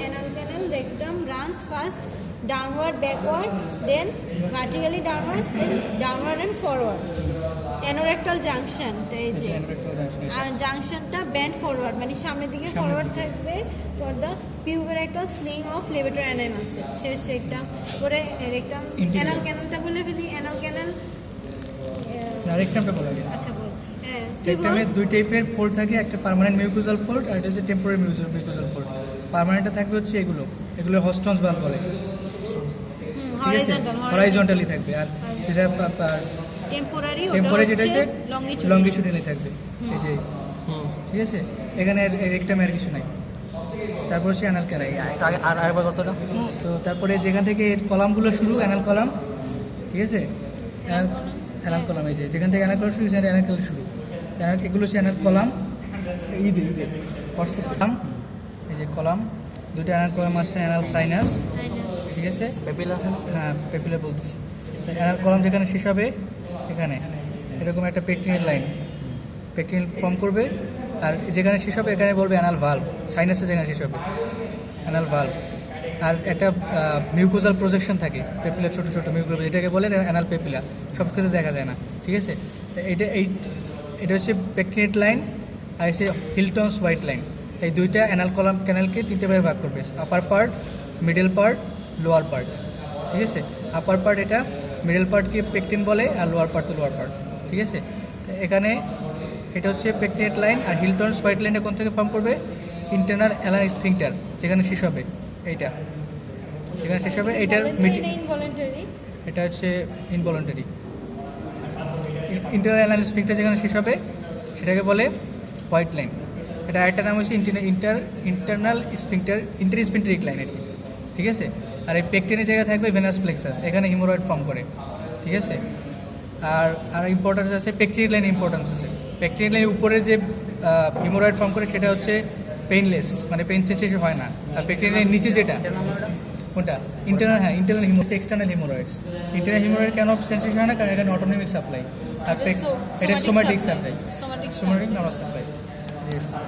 anal canal rectum runs first downward backward, then vertically downward, then downward and forward. Anorectal junction এই যে আর জাংশনটা band forward মানে সামনের দিকে forward থাকবে for the পিউবেরেক্টাল sling of লেভেটর অ্যানাইমাস শেষ rectum পরে রেক্টাম অ্যানাল ক্যানালটা বলে ফেলি অ্যানাল ক্যানাল রেক্টামটা বলা যায়। আচ্ছা বল রেক্টামে দুই টাইপের ফোল্ড থাকে, একটা পার্মানেন্ট মিউকোজাল ফোল্ড আর এটা হচ্ছে টেম্পোরারি মিউকোজাল ফোল্ড। পার্মানেন্টটা থাকবে হচ্ছে এগুলো হস্টনস ভালভ বলে, হরাইজন্টালি থাকবে, আর যেটা টেম্পোরারি যেটা হচ্ছে লংগিটিউডালি থাকবে এই যে, ঠিক আছে। এখানে রেক্টামে আর কিছু নাই। তারপর হচ্ছে অ্যানাল ক্যানাল, আর আরেকবার কতটা তো তারপরে যেখান থেকে কলামগুলো শুরু অ্যানাল কলাম, ঠিক আছে, অ্যানাল কলাম এই যে যেখান থেকে অ্যানাল কলাম শুরু সেখানে অ্যানাল ক্যানাল শুরু, এগুলো হচ্ছে অ্যানাল কলাম, এই যে কলাম দুটো অ্যানাল কলাম মাঝখানে অ্যানাল সাইনাস, ঠিক আছে, পেপিলা আছে না? হ্যাঁ পেপিলা বলতেছি। অ্যানাল কলাম যেখানে শেষ হবে এখানে এরকম একটা পেকটিনিয়াল লাইন, পেকটিনিয়াল ফর্ম করবে, আর যেখানে শেষ হবে এখানে বলবে অ্যানাল ভালভ, সাইনাসে যেখানে শেষ হবে অ্যানাল ভালভ। আর একটা মিউকোজাল প্রজেকশন থাকে পেপিলা, ছোটো ছোটো মিউকোজাল, এটাকে বলে অ্যানাল পেপিলা, সব কিছু দেখা যায় না, ঠিক আছে। তো এটা হচ্ছে পেকটিনিয়াল লাইন আর হচ্ছে হিলটনস হোয়াইট লাইন। এই দুইটা অ্যানাল কলাম ক্যানালকে তিনটে ভাগে ভাগ করবে, আপার part, middle part, lower part, ঠিক আছে। আপার পার্ট এটা, মিডল পার্টকে পেকটিন বলে, আর লোয়ার পার্ট তো লোয়ার পার্ট, ঠিক আছে। তো এখানে এটা হচ্ছে পেকটিনেট লাইন, আর হিলটনস হোয়াইট লাইনটা কোন থেকে ফর্ম করবে, ইন্টারনাল অ্যালান স্ফিংটার যেখানে শেষ হবে, এইটা যেখানে শেষ হবে এইটার এটা হচ্ছে ইনভলন্টারি। ইন্টারনাল অ্যালান স্ফিংটার যেখানে শেষ হবে সেটাকে বলে হোয়াইট লাইন। এটা আরেকটা নাম হচ্ছে ইন্টারনাল স্ফিংটার, ইন্টারস্ফিংটারিক লাইন আর কি, ঠিক আছে। আর এই পেকটিনের জায়গায় থাকবে ভেনাস প্লেক্সাস, এখানে হিমোরয়েড ফর্ম করে, ঠিক আছে। আর ইম্পর্টেন্স আছে পেকটিনিক লাইন, ইম্পর্টেন্স আছে পেকটিনিক লাইনের উপরে যে হিমোরয়েড ফর্ম করে সেটা হচ্ছে পেইনলেস, মানে পেইন সেন্সেশন হয় না। আর পেকটিনিক লাইনের নিচে যেটা কোনটা ইন্টারনাল, হ্যাঁ ইন্টারনাল এক্সটার্নাল হিমোরয়েডস। ইন্টারনাল হিমোরয়েড কেন সেন্সেশন হয় না, কারণ এটা অটোনমিক সাপ্লাই, আর এটা somatic supply, somatic nervous supply.